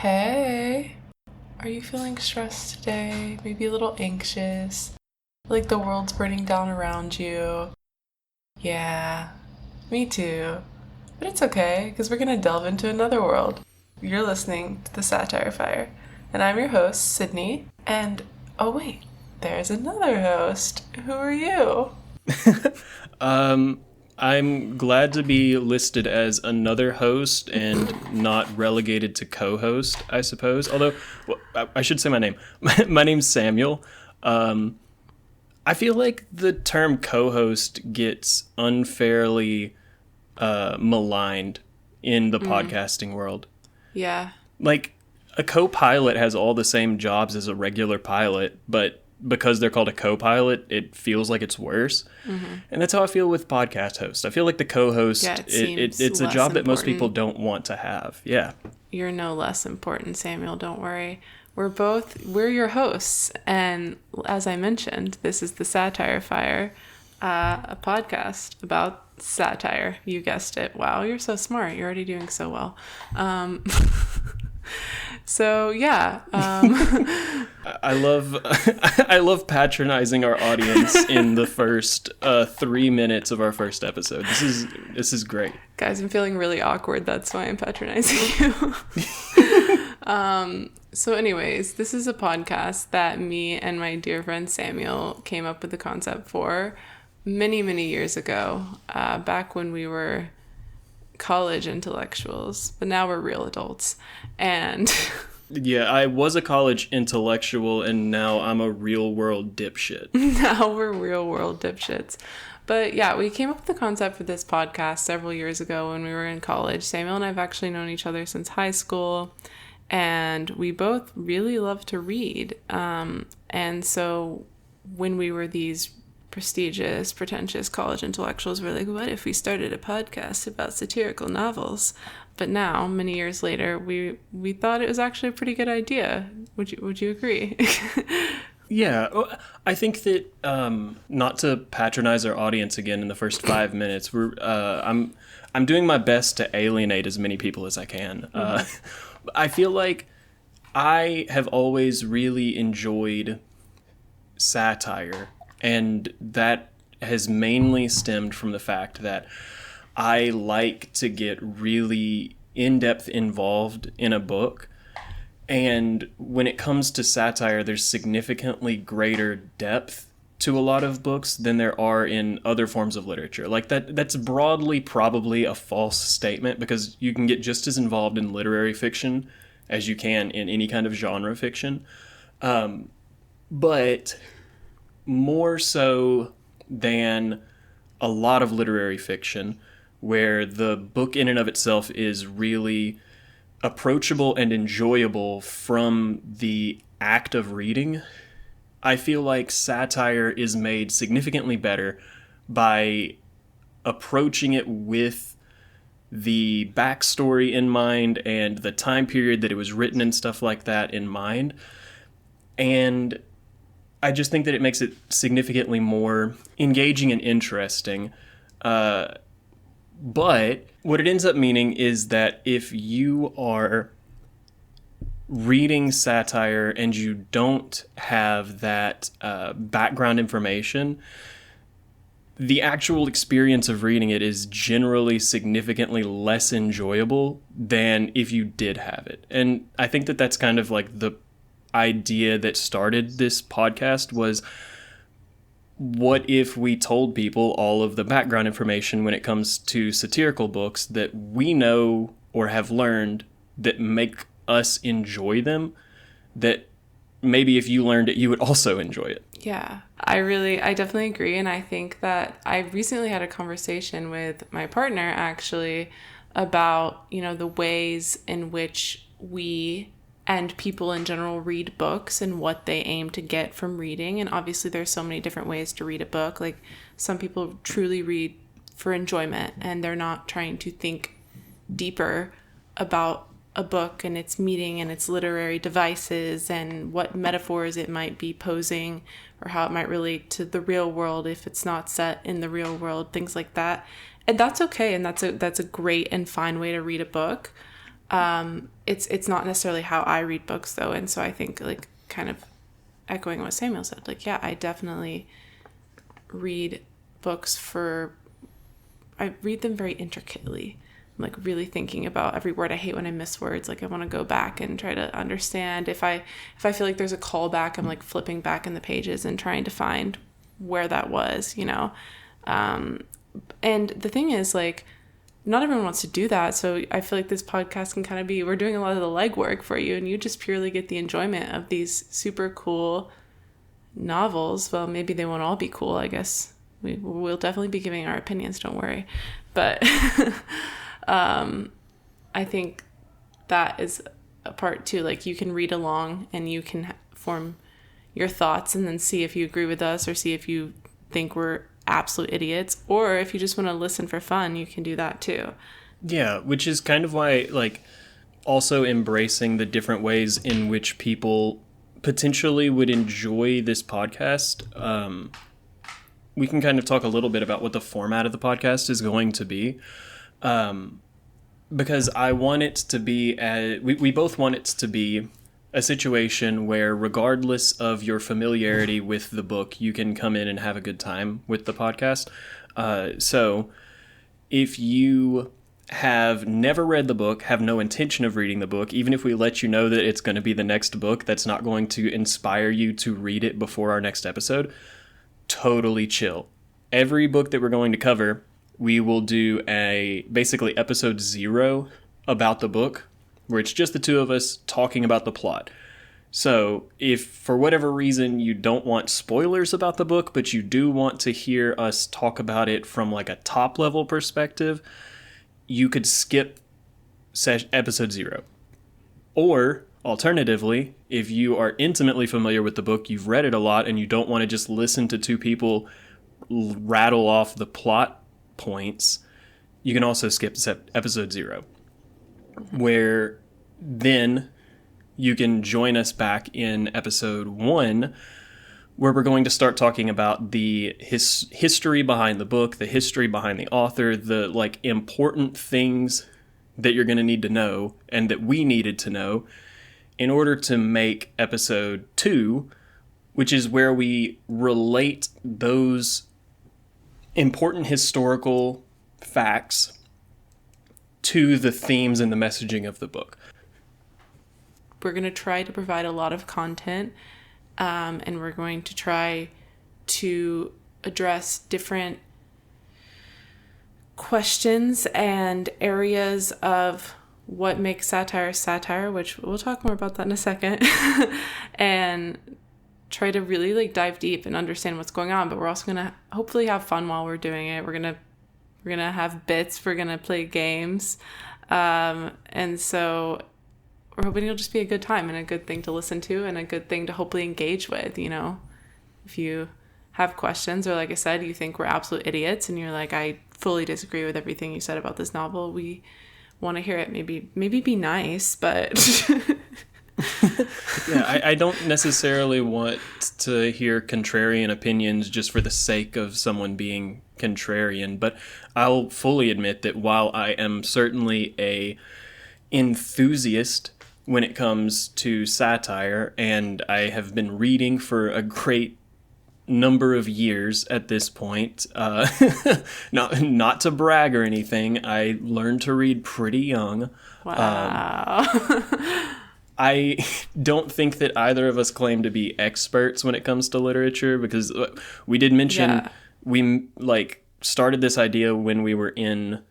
Hey, are you feeling stressed today? Maybe a little anxious? Like the world's burning down around you? Yeah, me too. But it's okay, because we're gonna delve into another world. You're listening to the Satire Fire, and I'm your host, Sydney. And oh, wait, there's another host. Who are you? I'm glad to be listed as another host and not relegated to co-host, I suppose. Although, I should say my name. My name's Samuel. I feel like the term co-host gets unfairly maligned in the podcasting world. Yeah. Like, a co-pilot has all the same jobs as a regular pilot, but because they're called a co-pilot, it feels like it's worse. Mm-hmm. And that's how I feel with podcast hosts. I feel like the co-host, it's a job that most people don't want to have. Yeah. You're no less important, Samuel. Don't worry. We're your hosts. And as I mentioned, this is the Satire Fire, a podcast about satire. You guessed it. Wow, you're so smart. You're already doing so well. So yeah, I love patronizing our audience in the first 3 minutes of our first episode. This is great, guys. I'm feeling really awkward. That's why I'm patronizing you. So anyways, this is a podcast that me and my dear friend Samuel came up with the concept for many years ago, back when we were college intellectuals, but now we're real adults. And yeah, I was a college intellectual and now I'm a real world dipshit. Now we're real world dipshits. But yeah, we came up with the concept for this podcast several years ago when we were in college. Samuel and I have actually known each other since high school, and we both really love to read. And so when we were these prestigious, pretentious college intellectuals, were like, what if we started a podcast about satirical novels? But now, many years later, we thought it was actually a pretty good idea. Would you agree? Yeah, I think that not to patronize our audience again in the first 5 minutes, I'm doing my best to alienate as many people as I can. I feel like I have always really enjoyed satire. And that has mainly stemmed from the fact that I like to get really in-depth involved in a book. And when it comes to satire, there's significantly greater depth to a lot of books than there are in other forms of literature. Like that's broadly probably a false statement, because you can get just as involved in literary fiction as you can in any kind of genre fiction. But more so than a lot of literary fiction, where the book in and of itself is really approachable and enjoyable from the act of reading, I feel like satire is made significantly better by approaching it with the backstory in mind and the time period that it was written and stuff like that in mind. And I just think that it makes it significantly more engaging and interesting. But what it ends up meaning is that if you are reading satire and you don't have that background information, the actual experience of reading it is generally significantly less enjoyable than if you did have it. And I think that that's kind of like the idea that started this podcast was, what if we told people all of the background information when it comes to satirical books that we know or have learned that make us enjoy them, that maybe if you learned it, you would also enjoy it. Yeah, I definitely agree. And I think that I recently had a conversation with my partner actually about, the ways in which we and people in general read books and what they aim to get from reading. And obviously there's so many different ways to read a book. Like, some people truly read for enjoyment and they're not trying to think deeper about a book and its meaning and its literary devices and what metaphors it might be posing or how it might relate to the real world if it's not set in the real world, things like that. And that's okay, and that's a great and fine way to read a book. It's not necessarily how I read books though. And so I think like kind of echoing what Samuel said, like, yeah, I definitely read books I read them very intricately. I'm like really thinking about every word. I hate when I miss words. Like I want to go back and try to understand. If I feel like there's a callback, I'm like flipping back in the pages and trying to find where that was, you know? And the thing is, like, not everyone wants to do that. So I feel like this podcast can kind of be, we're doing a lot of the legwork for you, and you just purely get the enjoyment of these super cool novels. Well, maybe they won't all be cool, I guess. We'll definitely be giving our opinions, don't worry. But I think that is a part too. Like you can read along and you can form your thoughts and then see if you agree with us or see if you think we're absolute idiots, or if you just want to listen for fun, you can do that too. Yeah, which is kind of why, like, also embracing the different ways in which people potentially would enjoy this podcast. We can kind of talk a little bit about what the format of the podcast is going to be. Because I want it to be, we both want it to be a situation where regardless of your familiarity with the book, you can come in and have a good time with the podcast. So if you have never read the book, have no intention of reading the book, even if we let you know that it's going to be the next book that's not going to inspire you to read it before our next episode, totally chill. Every book that we're going to cover, we will do basically episode 0 about the book, where it's just the two of us talking about the plot. So if for whatever reason you don't want spoilers about the book, but you do want to hear us talk about it from like a top level perspective, you could skip episode 0. Or alternatively, if you are intimately familiar with the book, you've read it a lot, and you don't want to just listen to two people rattle off the plot points, you can also skip episode 0, where then you can join us back in episode 1, where we're going to start talking about the history behind the book, the history behind the author, the like important things that you're going to need to know and that we needed to know in order to make episode 2, which is where we relate those important historical facts to the themes and the messaging of the book. We're going to try to provide a lot of content, and we're going to try to address different questions and areas of what makes satire, which we'll talk more about that in a second, and try to really like dive deep and understand what's going on. But we're also going to hopefully have fun while we're doing it. We're going to have bits, we're going to play games. And so we're hoping it'll just be a good time and a good thing to listen to and a good thing to hopefully engage with, you know. If you have questions, or like I said, you think we're absolute idiots and you're like, I fully disagree with everything you said about this novel, we want to hear it. Maybe be nice, but Yeah, I don't necessarily want to hear contrarian opinions just for the sake of someone being contrarian, but I'll fully admit that while I am certainly a enthusiast when it comes to satire, and I have been reading for a great number of years at this point, not to brag or anything, I learned to read pretty young. wow. I don't think that either of us claim to be experts when it comes to literature, because we did mention we like started this idea when we were in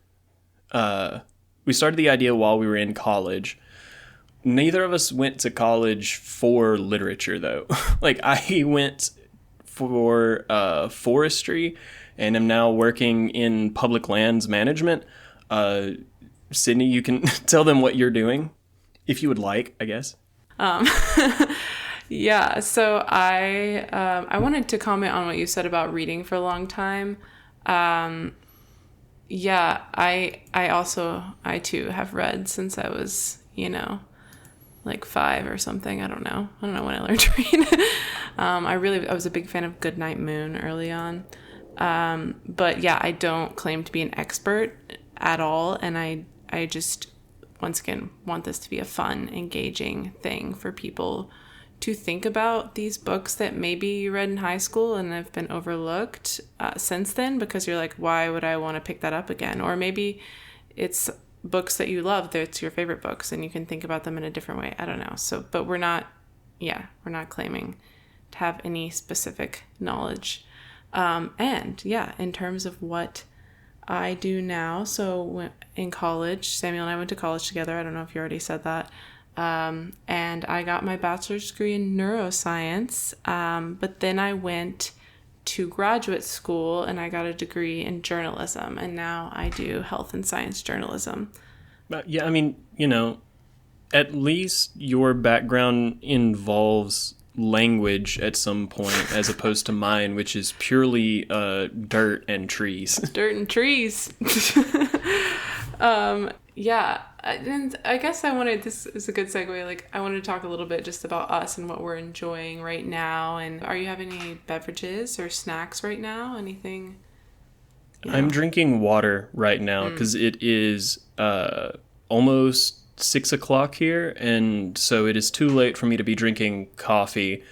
we started the idea while we were in college. Neither of us went to college for literature though. Like I went for forestry and am now working in public lands management. Sydney, you can tell them what you're doing. If you would like, I guess. Yeah, so I wanted to comment on what you said about reading for a long time. Yeah, I too have read since I was, like 5 or something. I don't know when I learned to read. I was a big fan of Goodnight Moon early on. But yeah, I don't claim to be an expert at all, and I just once again, want this to be a fun, engaging thing for people to think about these books that maybe you read in high school and have been overlooked since then, because you're like, why would I want to pick that up again? Or maybe it's books that you love, that's your favorite books, and you can think about them in a different way. I don't know. So, but we're not claiming to have any specific knowledge. And yeah, in terms of what I do now, so in college, Samuel and I went to college together. I don't know if you already said that. And I got my bachelor's degree in neuroscience. But then I went to graduate school and I got a degree in journalism. And now I do health and science journalism. Yeah, I mean, at least your background involves language at some point, as opposed to mine, which is purely dirt and trees. Dirt and trees. Yeah, I guess this is a good segue. Like, I wanted to talk a little bit just about us and what we're enjoying right now. And are you having any beverages or snacks right now? Anything? I'm drinking water right now because it is almost 6:00 here, and so it is too late for me to be drinking coffee.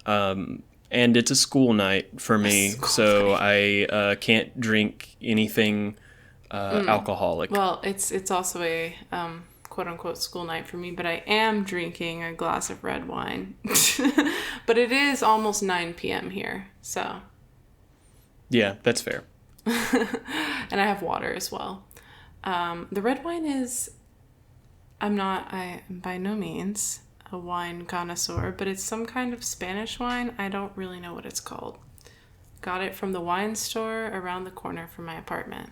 And it's a school night for me, so I can't drink anything alcoholic. Well, it's also a quote unquote school night for me, but I am drinking a glass of red wine. But it is almost 9 p.m. here, so. Yeah, that's fair. And I have water as well. The red wine is, I'm by no means a wine connoisseur, but it's some kind of Spanish wine. I don't really know what it's called. Got it from the wine store around the corner from my apartment,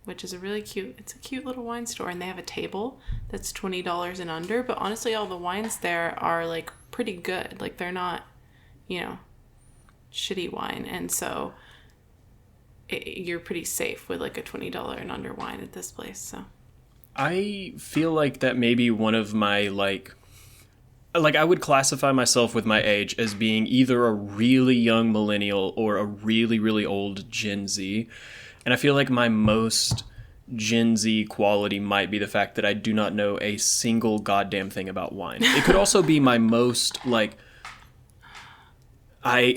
which is it's a cute little wine store, and they have a table that's $20 and under, but honestly, all the wines there are like pretty good. Like, they're not, shitty wine, and so you're pretty safe with like a $20 and under wine at this place, so. I feel like that may be one of my, like I would classify myself with my age as being either a really young millennial or a really, really old Gen Z. And I feel like my most Gen Z quality might be the fact that I do not know a single goddamn thing about wine. It could also be my most, like, I'm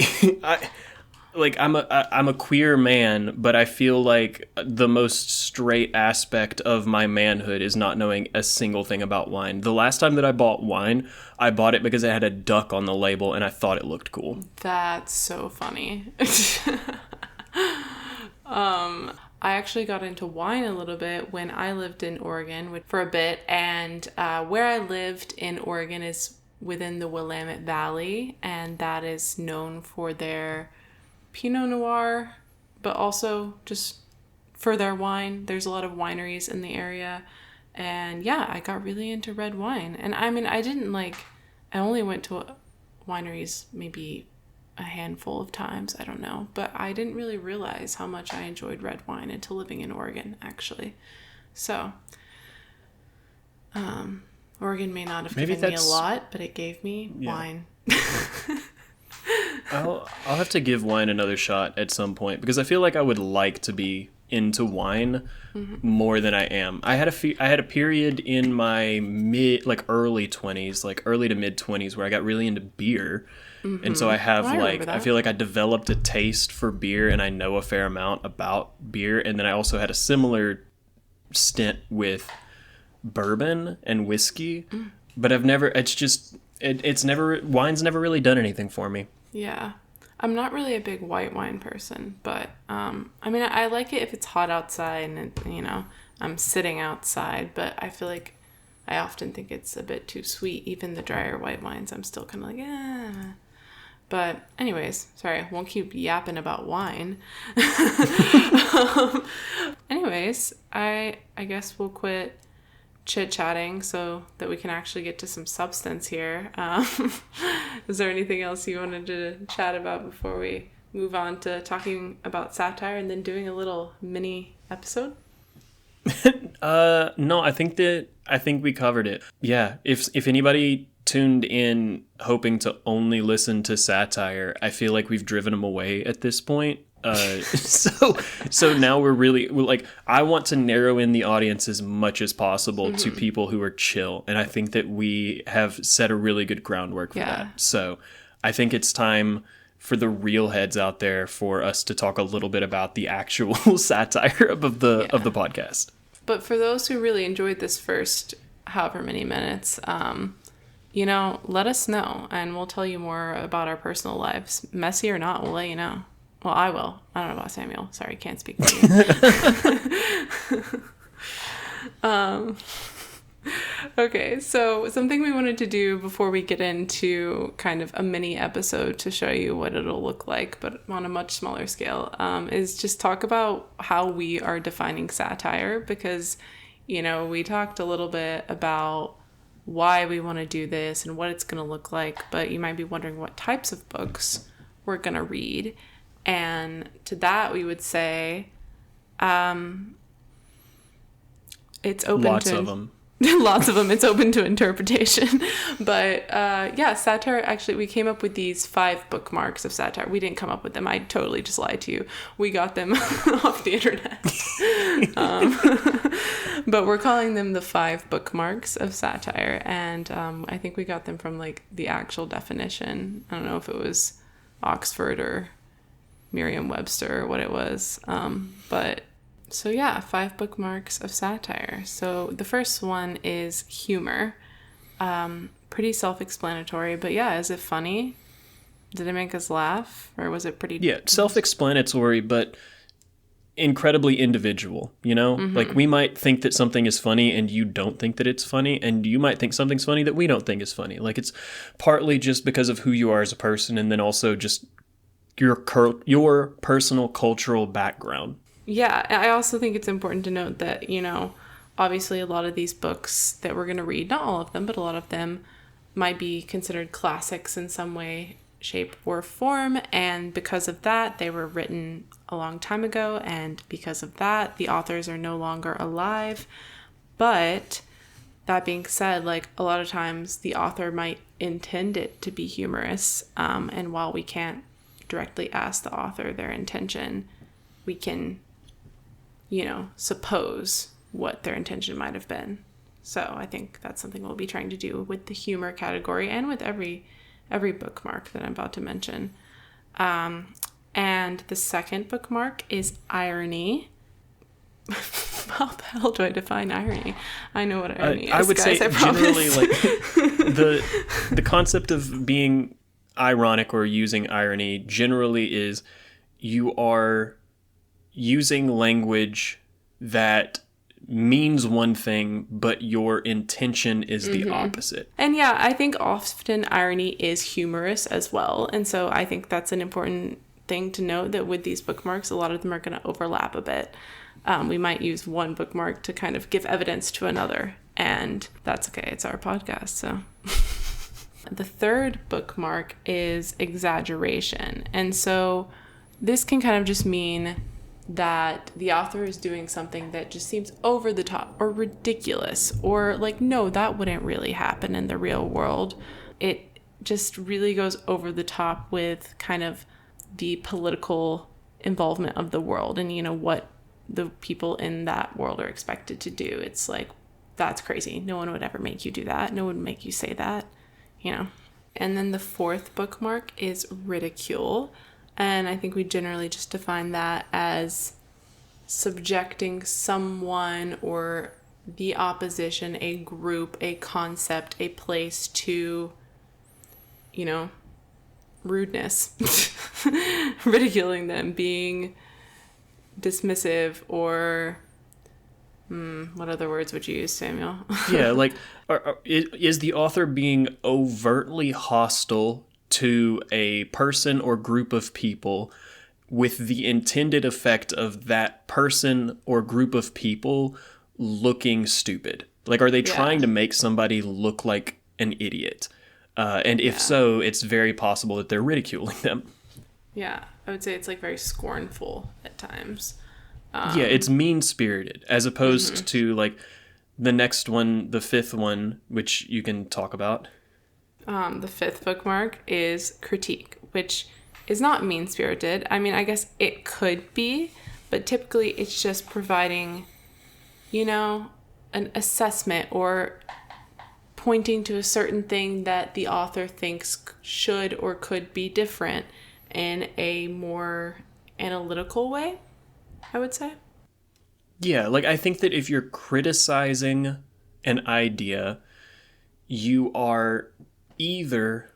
a queer man, but I feel like the most straight aspect of my manhood is not knowing a single thing about wine. The last time that I bought wine, I bought it because it had a duck on the label and I thought it looked cool. That's so funny. I actually got into wine a little bit when I lived in Oregon for a bit, and where I lived in Oregon is within the Willamette Valley, and that is known for their Pinot Noir, but also just for their wine. There's a lot of wineries in the area, and yeah, I got really into red wine. And I mean, I only went to wineries maybe a handful of times, I don't know, but I didn't really realize how much I enjoyed red wine until living in Oregon, actually. So Oregon may not have given me a lot, but it gave me wine. I'll have to give wine another shot at some point, because I feel like I would like to be into wine more than I am. I had a period in my early 20s, like early to mid 20s, where I got really into beer. And so I have I feel like I developed a taste for beer, and I know a fair amount about beer. And then I also had a similar stint with bourbon and whiskey, but wine's never really done anything for me. Yeah. I'm not really a big white wine person, but I mean, I like it if it's hot outside and I'm sitting outside, but I feel like I often think it's a bit too sweet. Even the drier white wines, I'm still kind of like, eh. But anyways, sorry, I won't keep yapping about wine. Anyways, I guess we'll quit chit-chatting so that we can actually get to some substance here. Is there anything else you wanted to chat about before we move on to talking about satire and then doing a little mini episode? No, I think we covered it. Yeah, if anybody tuned in hoping to only listen to satire, I feel like we've driven them away at this point. So now we're like, I want to narrow in the audience as much as possible to people who are chill. And I think that we have set a really good groundwork for that. So I think it's time for the real heads out there for us to talk a little bit about the actual satire of the podcast. But for those who really enjoyed this first however many minutes, let us know and we'll tell you more about our personal lives. Messy or not, we'll let you know. Well, I will. I don't know about Samuel. Sorry, can't speak for you. Okay, so something we wanted to do before we get into kind of a mini episode to show you what it'll look like, but on a much smaller scale, is just talk about how we are defining satire, because, we talked a little bit about why we want to do this and what it's going to look like, but you might be wondering what types of books we're going to read. And to that, we would say, it's open lots to... of them. Lots of them. It's open to interpretation. But, satire, actually, we came up with these 5 bookmarks of satire. We didn't come up with them. I totally just lied to you. We got them off the internet. But we're calling them the 5 bookmarks of satire. And I think we got them from, the actual definition. I don't know if it was Oxford or Merriam-Webster or what it was. 5 bookmarks of satire. So the first one is humor. Pretty self-explanatory, but is it funny? Did it make us laugh? Or was it pretty... Yeah, self-explanatory, but incredibly individual, Like, we might think that something is funny and you don't think that it's funny, and you might think something's funny that we don't think is funny. Like, it's partly just because of who you are as a person, and then also just your personal cultural background. Yeah, I also think it's important to note that, obviously a lot of these books that we're going to read, not all of them, but a lot of them might be considered classics in some way, shape, or form. And because of that, they were written a long time ago. And because of that, the authors are no longer alive. But that being said, a lot of times the author might intend it to be humorous. And while we can't directly ask the author their intention, we can suppose what their intention might have been. So I think that's something we'll be trying to do with the humor category and with every bookmark that I'm about to mention. And the second bookmark is irony. How the hell do I define irony? I know what irony is. I would guys, say generally, the concept of being ironic or using irony generally is you are using language that means one thing, but your intention is the opposite. And I think often irony is humorous as well. And so I think that's an important thing to note, that with these bookmarks, a lot of them are going to overlap a bit. We might use one bookmark to kind of give evidence to another, and that's okay. It's our podcast, so... The third bookmark is exaggeration. And so this can kind of just mean that the author is doing something that just seems over the top or ridiculous, or no, that wouldn't really happen in the real world. It just really goes over the top with kind of the political involvement of the world and, what the people in that world are expected to do. It's that's crazy. No one would ever make you do that. No one would make you say that, And then the fourth bookmark is ridicule. And I think we generally just define that as subjecting someone or the opposition, a group, a concept, a place to, rudeness. Ridiculing them, being dismissive, or... what other words would you use, Samuel? Yeah, is the author being overtly hostile to a person or group of people with the intended effect of that person or group of people looking stupid? Are they trying to make somebody look like an idiot? And if so, it's very possible that they're ridiculing them. Yeah, I would say it's very scornful at times. It's mean-spirited, as opposed to the next one, the fifth one, which you can talk about. The fifth bookmark is critique, which is not mean-spirited. I mean, I guess it could be, but typically it's just providing, an assessment or pointing to a certain thing that the author thinks should or could be different in a more analytical way, I would say. Yeah, like I think that if you're criticizing an idea, you are either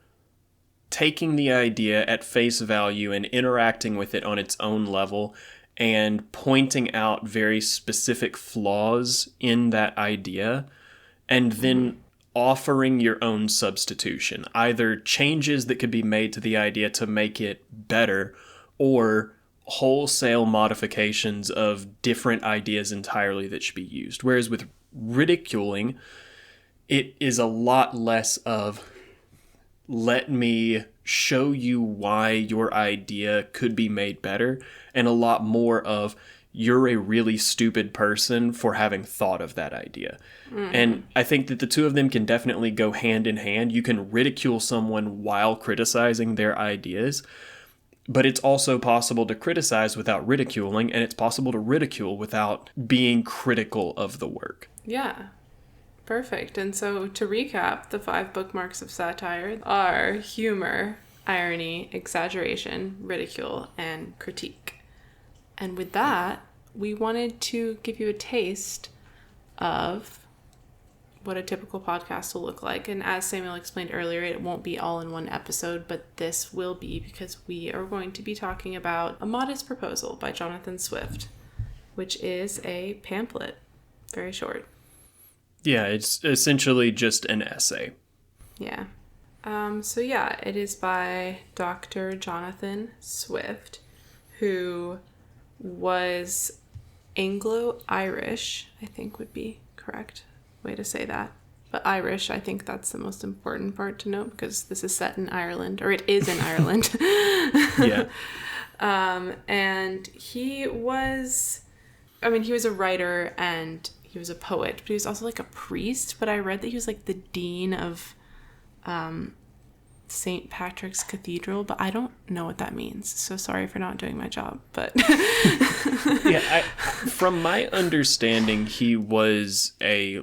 taking the idea at face value and interacting with it on its own level and pointing out very specific flaws in that idea, and then offering your own substitution, either changes that could be made to the idea to make it better, or wholesale modifications of different ideas entirely that should be used. Whereas with ridiculing, it is a lot less of, let me show you why your idea could be made better, and a lot more of, you're a really stupid person for having thought of that idea. And I think that the two of them can definitely go hand in hand. You can ridicule someone while criticizing their ideas, but it's also possible to criticize without ridiculing, and it's possible to ridicule without being critical of the work. Yeah. Perfect. And so to recap, the 5 bookmarks of satire are humor, irony, exaggeration, ridicule, and critique. And with that, we wanted to give you a taste of what a typical podcast will look like. And as Samuel explained earlier, it won't be all in one episode, but this will be because we are going to be talking about A Modest Proposal by Jonathan Swift, which is a pamphlet. Very short. Yeah, it's essentially just an essay. Yeah. It is by Dr. Jonathan Swift, who was Anglo-Irish, I think would be correct way to say that. But Irish, I think that's the most important part to note because this is set in Ireland, or it is in Ireland. Yeah. And he was a writer and he was a poet, but he was also like a priest. But I read that he was like the dean of St. Patrick's Cathedral, but I don't know what that means. So sorry for not doing my job, but Yeah, from my understanding, he was a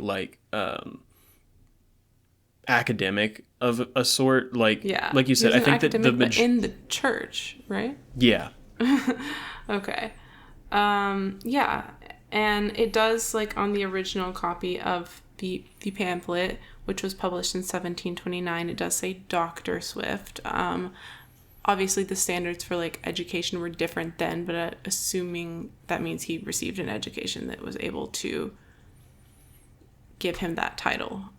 academic of a sort. Like you said, I think that but in the church, right? Yeah. Okay. Yeah, and it does, like, on the original copy of the pamphlet, which was published in 1729, it does say Dr. Swift. Obviously, the standards for, like, education were different then, but assuming that means he received an education that was able to give him that title.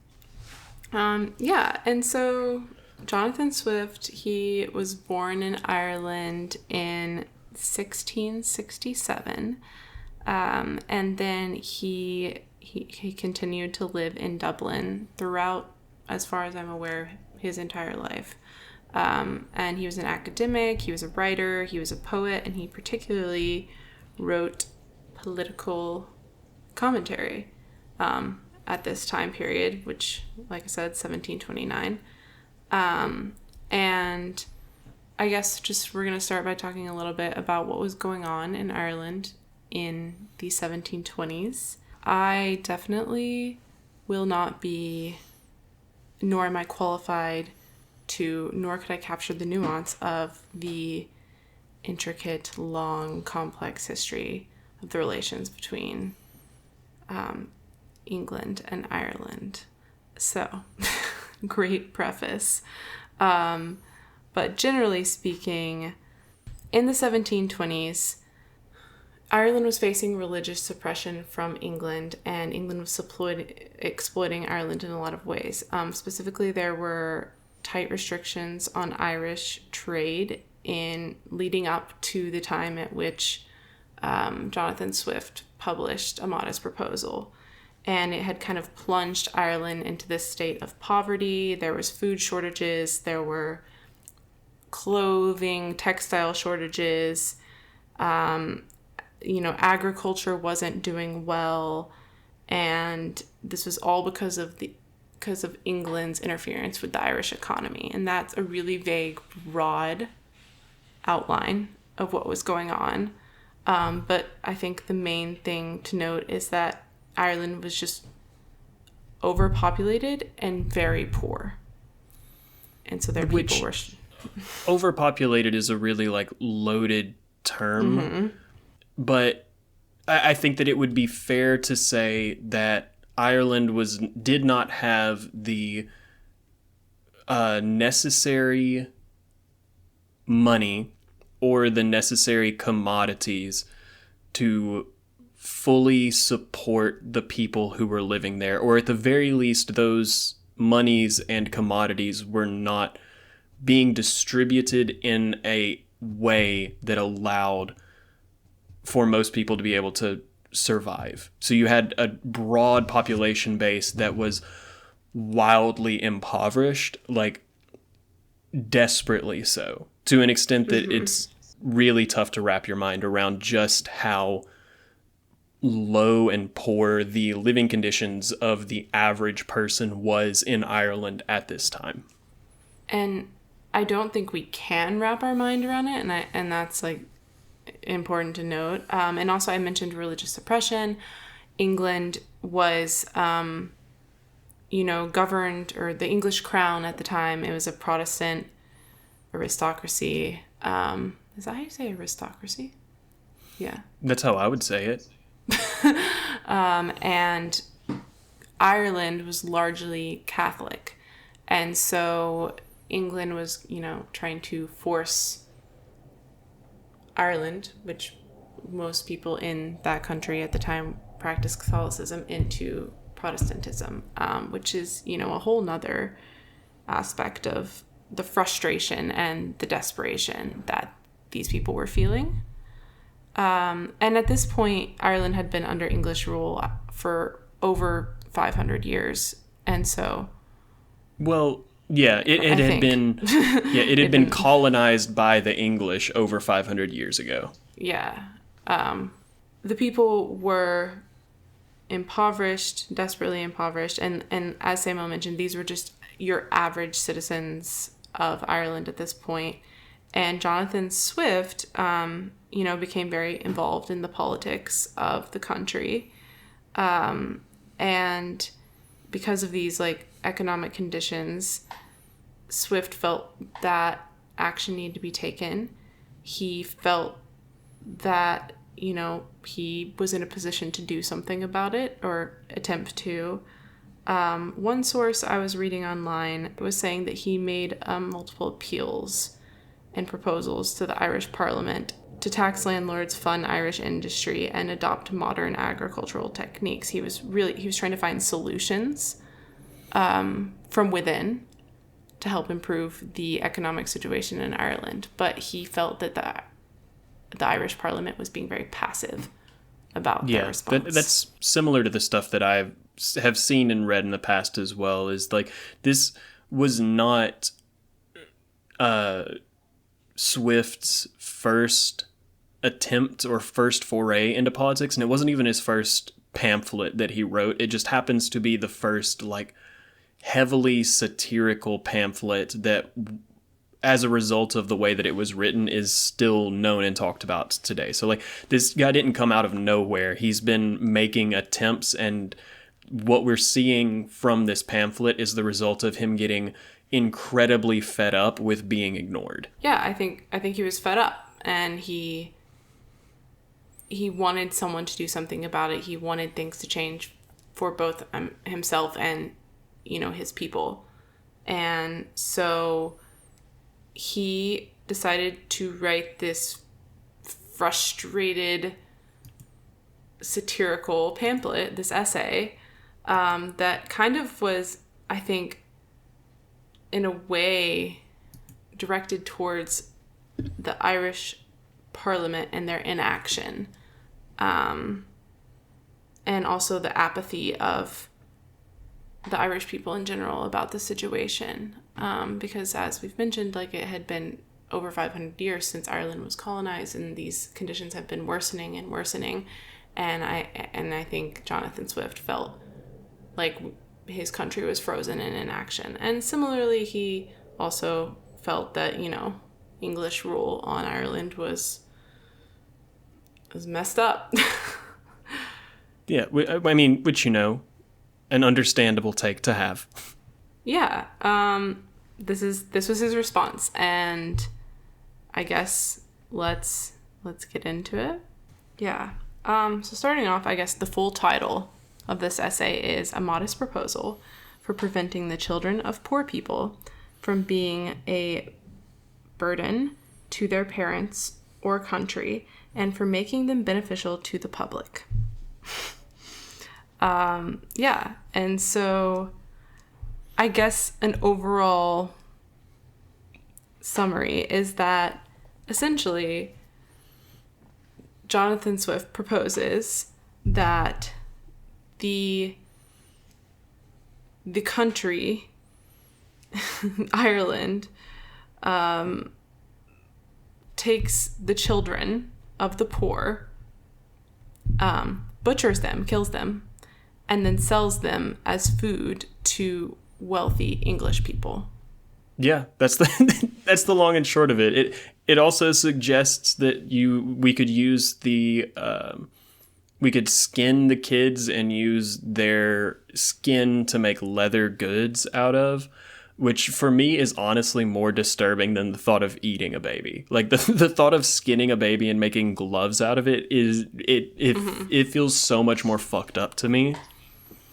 And so Jonathan Swift, he was born in Ireland in 1667, and then he continued to live in Dublin throughout, as far as I'm aware, his entire life. And he was an academic, he was a writer, he was a poet, and he particularly wrote political commentary at this time period, which, like I said, 1729. And I guess just we're going to start by talking a little bit about what was going on in Ireland in the 1720s. I definitely will not be, nor am I qualified to, nor could I capture the nuance of the intricate, long, complex history of the relations between England and Ireland. So, great preface. But generally speaking, in the 1720s, Ireland was facing religious suppression from England, and England was exploiting Ireland in a lot of ways. Specifically, there were tight restrictions on Irish trade in leading up to the time at which Jonathan Swift published A Modest Proposal. And it had kind of plunged Ireland into this state of poverty. There was food shortages. There were clothing, textile shortages. Agriculture wasn't doing well. And this was all because of England's interference with the Irish economy. And that's a really vague, broad outline of what was going on. But I think the main thing to note is that Ireland was just overpopulated and very poor. And so their people were... Overpopulated is a really, like, loaded term. But I think that it would be fair to say that Ireland did not have the necessary money or the necessary commodities to fully support the people who were living there, or at the very least those monies and commodities were not being distributed in a way that allowed for most people to be able to survive. So you had a broad population base that was wildly impoverished, like desperately so, to an extent that it's really tough to wrap your mind around just how low and poor the living conditions of the average person was in Ireland at this time. And I don't think we can wrap our mind around it, and that's like important to note. And also I mentioned religious suppression. England was governed, or the English crown at the time, it was a Protestant aristocracy. Is that how you say aristocracy? Yeah. That's how I would say it. And Ireland was largely Catholic. And so England was, trying to force Ireland, which most people in that country at the time practiced Catholicism, into Protestantism, which is, a whole nother aspect of the frustration and the desperation that these people were feeling. And at this point, Ireland had been under English rule for over 500 years. And so... Well, yeah, it had been colonized by the English over 500 years ago. Yeah. The people were impoverished, desperately impoverished. And as Samuel mentioned, these were just your average citizens of Ireland at this point. And Jonathan Swift, became very involved in the politics of the country. And because of these, economic conditions, Swift felt that action needed to be taken. He felt that, he was in a position to do something about it, or attempt to. One source I was reading online was saying that he made multiple appeals and proposals to the Irish Parliament to tax landlords, fund Irish industry, and adopt modern agricultural techniques. He was trying to find solutions from within to help improve the economic situation in Ireland. But he felt that the Irish Parliament was being very passive about their response. That's similar to the stuff that I have seen and read in the past as well, is this was not Swift's first attempt or first foray into politics, and it wasn't even his first pamphlet that he wrote. It just happens to be the first heavily satirical pamphlet that, as a result of the way that it was written, is still known and talked about today. So this guy didn't come out of nowhere. He's been making attempts, and what we're seeing from this pamphlet is the result of him getting incredibly fed up with being ignored. Yeah, I think he was fed up, and he wanted someone to do something about it. He wanted things to change for both himself and, his people. And so he decided to write this frustrated satirical pamphlet, this essay, that kind of was, I think, in a way directed towards the Irish Parliament and their inaction, and also the apathy of the Irish people in general about the situation, because as we've mentioned, it had been over 500 years since Ireland was colonized, and these conditions have been worsening and worsening, and I think Jonathan Swift felt like his country was frozen in inaction. And similarly, he also felt that, English rule on Ireland was messed up. Yeah, I mean, which, an understandable take to have. Yeah. This was his response, and I guess let's get into it. Yeah. So starting off, I guess the full title of this essay is A Modest Proposal for Preventing the Children of Poor People from Being a Burden to their parents or country, and for making them beneficial to the public. Yeah. And so I guess an overall summary is that essentially Jonathan Swift proposes that the country, Ireland, takes the children of the poor, butchers them, kills them, and then sells them as food to wealthy English people. Yeah, that's the long and short of it. It also suggests that we could use we could skin the kids and use their skin to make leather goods out of, which for me is honestly more disturbing than the thought of eating a baby. Like the thought of skinning a baby and making gloves out of it it feels so much more fucked up to me.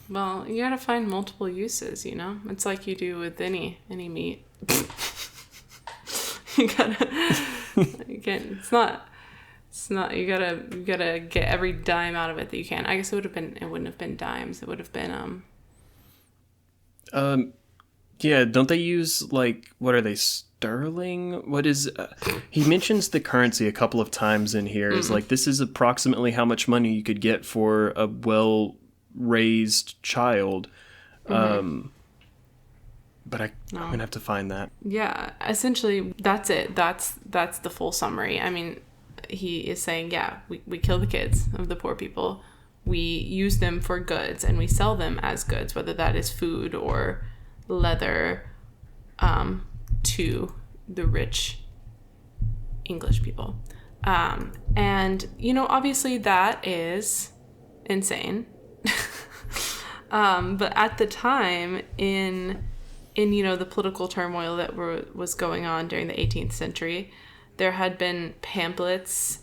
Well, you gotta find multiple uses, It's like you do with any meat. You gotta get every dime out of it that you can. I guess it wouldn't have been dimes. It would have been yeah, don't they use, what are they, sterling? What is he mentions the currency a couple of times in here. Is this is approximately how much money you could get for a well-raised child. But I'm gonna have to find that. Yeah, essentially that's it. That's the full summary. I mean, he is saying, yeah, we kill the kids of the poor people. We use them for goods and we sell them as goods, whether that is food or leather, to the rich English people. And, obviously that is insane. But at the time in the political turmoil that was going on during the 18th century, there had been pamphlets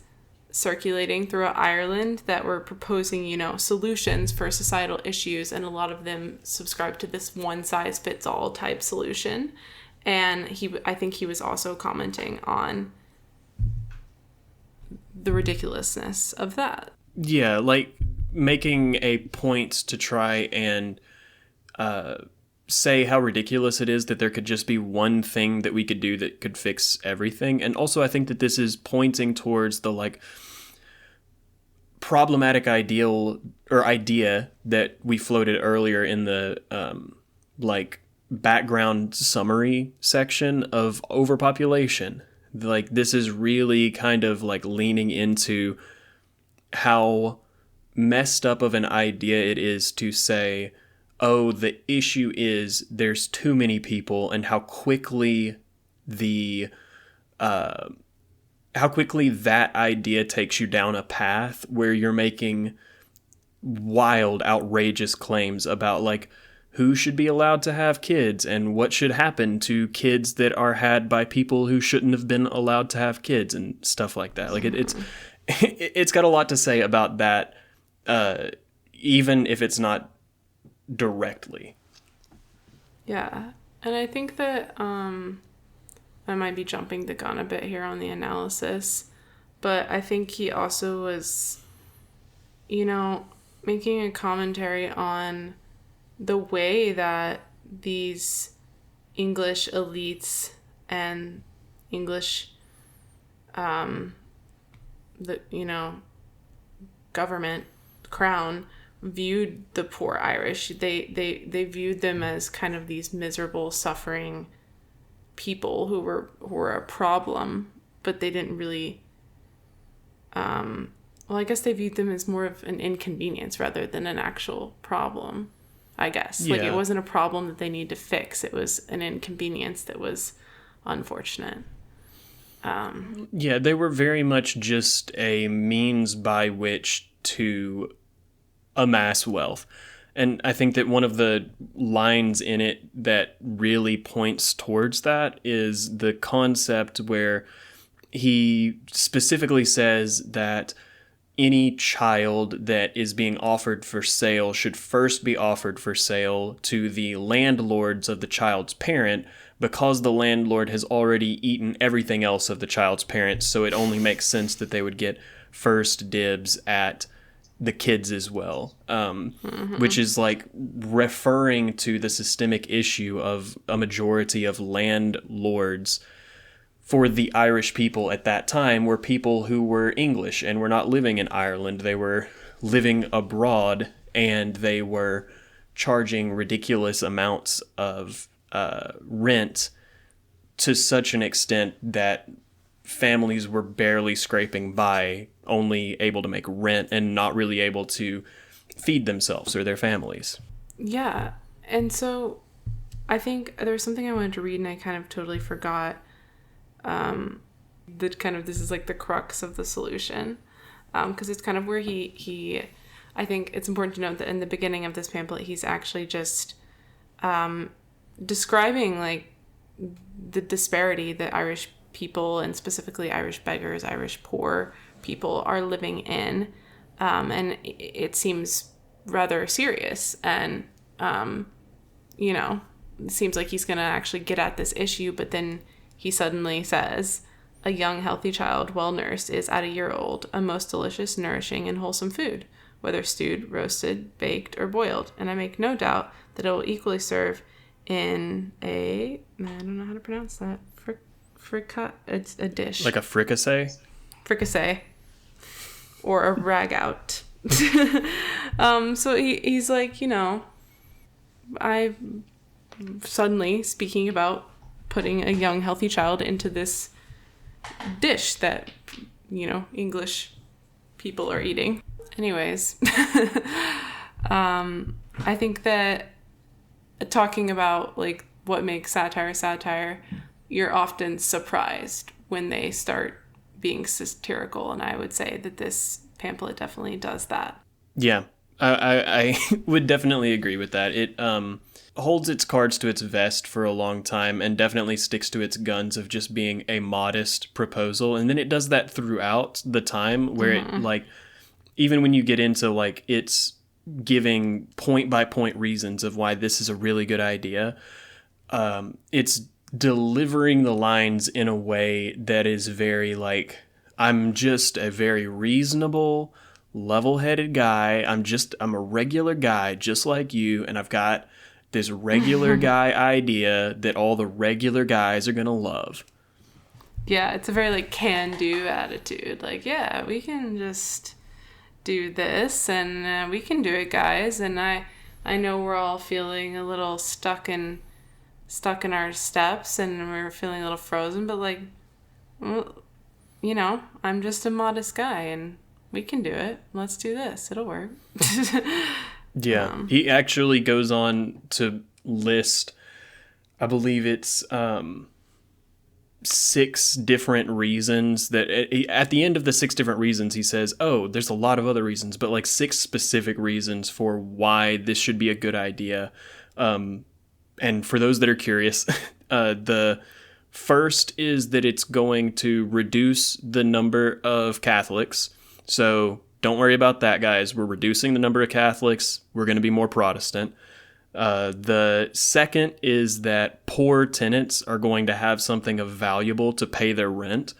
circulating throughout Ireland that were proposing, solutions for societal issues, and a lot of them subscribed to this one-size-fits-all type solution. And I think he was also commenting on the ridiculousness of that. Yeah, making a point to try and say how ridiculous it is that there could just be one thing that we could do that could fix everything. And also I think that this is pointing towards the problematic idea that we floated earlier in the background summary section of overpopulation. This is really kind of leaning into how messed up of an idea it is to say, oh, the issue is there's too many people, and how quickly that idea takes you down a path where you're making wild, outrageous claims about who should be allowed to have kids and what should happen to kids that are had by people who shouldn't have been allowed to have kids and stuff like that. It's got a lot to say about that, even if it's not directly. Yeah. And I think that I might be jumping the gun a bit here on the analysis, but I think he also was, making a commentary on the way that these English elites and English, government, crown, viewed the poor Irish. They viewed them as kind of these miserable, suffering people who were a problem, but they didn't really. I guess they viewed them as more of an inconvenience rather than an actual problem. I guess it wasn't a problem that they needed to fix. It was an inconvenience that was unfortunate. Yeah, they were very much just a means by which to amass wealth. And I think that one of the lines in it that really points towards that is the concept where he specifically says that any child that is being offered for sale should first be offered for sale to the landlords of the child's parent, because the landlord has already eaten everything else of the child's parents, so it only makes sense that they would get first dibs at the kids as well, which is like referring to the systemic issue of a majority of landlords for the Irish people at that time were people who were English and were not living in Ireland. They were living abroad, and they were charging ridiculous amounts of rent to such an extent that families were barely scraping by, only able to make rent and not really able to feed themselves or their families. Yeah. And so I think there was something I wanted to read and I kind of totally forgot. That kind of, this is like the crux of the solution. Because it's kind of where he I think it's important to note that in the beginning of this pamphlet, he's actually just describing like the disparity that Irish people, and specifically Irish beggars, Irish poor people, are living in. And it seems rather serious. And, it seems like he's going to actually get at this issue, but then he suddenly says, a young, healthy child, well nursed, is at a year old, a most delicious, nourishing, and wholesome food, whether stewed, roasted, baked, or boiled. And I make no doubt that it will equally serve in I don't know how to pronounce that. It's a dish. Like a fricassee? Fricassee. Or a ragout. So he's like, I suddenly speaking about putting a young, healthy child into this dish that, English people are eating. Anyways, I think that talking about like what makes satire, you're often surprised when they start being satirical, and I would say that this pamphlet definitely does that. Yeah, I would definitely agree with that. It holds its cards to its vest for a long time and definitely sticks to its guns of just being a modest proposal, and then it does that throughout the time where it like, even when you get into like it's giving point by point reasons of why this is a really good idea, it's delivering the lines in a way that is very like, I'm just a very reasonable, level-headed guy. I'm a regular guy just like you, and I've got this regular guy idea that all the regular guys are gonna love. Yeah, it's a very like can-do attitude. Like, yeah, we can just do this, and we can do it, guys. And I know we're all feeling a little stuck in our steps, and we're feeling a little frozen, but like, well, I'm just a modest guy, and we can do it. Let's do this. It'll work. Yeah, he actually goes on to list, I believe it's 6 different reasons that at the end of the 6 different reasons, he says, oh, there's a lot of other reasons, but like 6 specific reasons for why this should be a good idea. And for those that are curious, the first is that it's going to reduce the number of Catholics. So don't worry about that, guys. We're reducing the number of Catholics. We're going to be more Protestant. The second is that poor tenants are going to have something of valuable to pay their rent.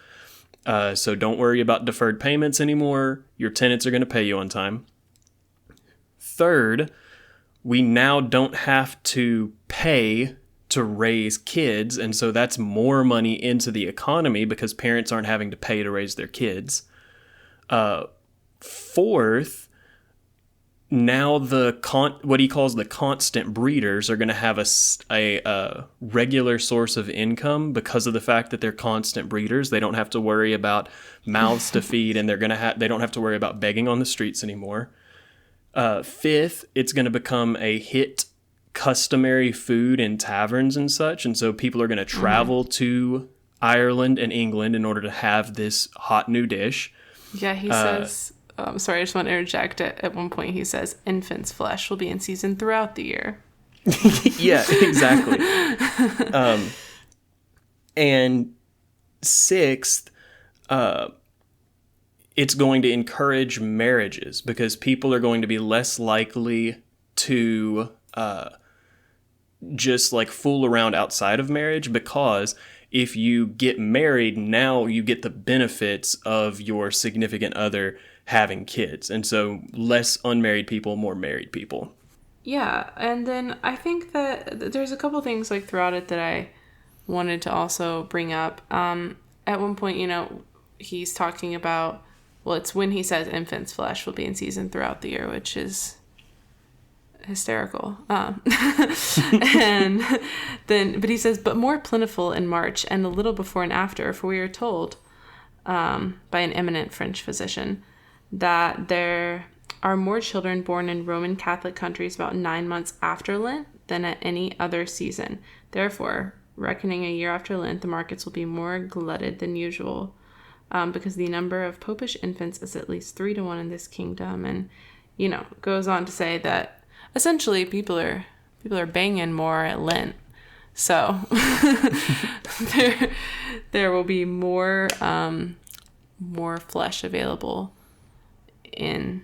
So don't worry about deferred payments anymore. Your tenants are going to pay you on time. Third, we now don't have to pay to raise kids, and so that's more money into the economy because parents aren't having to pay to raise their kids. Fourth, now what he calls the constant breeders are going to have a regular source of income because of the fact that they're constant breeders. They don't have to worry about mouths to feed, and they don't have to worry about begging on the streets anymore. Fifth, it's going to become a hit customary food in taverns and such, and so people are going to travel to Ireland and England in order to have this hot new dish. Yeah, he says, sorry, I just want to interject. At one point he says, infant's flesh will be in season throughout the year. Yeah, exactly. And sixth, it's going to encourage marriages because people are going to be less likely to just like fool around outside of marriage, because if you get married, now you get the benefits of your significant other having kids. And so less unmarried people, more married people. Yeah, and then I think that there's a couple things like throughout it that I wanted to also bring up. At one point, he's talking about, well, it's when he says infant's flesh will be in season throughout the year, which is hysterical. And then, but he says, but more plentiful in March and a little before and after, for we are told by an eminent French physician that there are more children born in Roman Catholic countries about 9 months after Lent than at any other season. Therefore, reckoning a year after Lent, the markets will be more glutted than usual, because the number of popish infants is at least 3 to 1 in this kingdom. And, goes on to say that essentially people are banging more at Lent. So there will be more flesh available in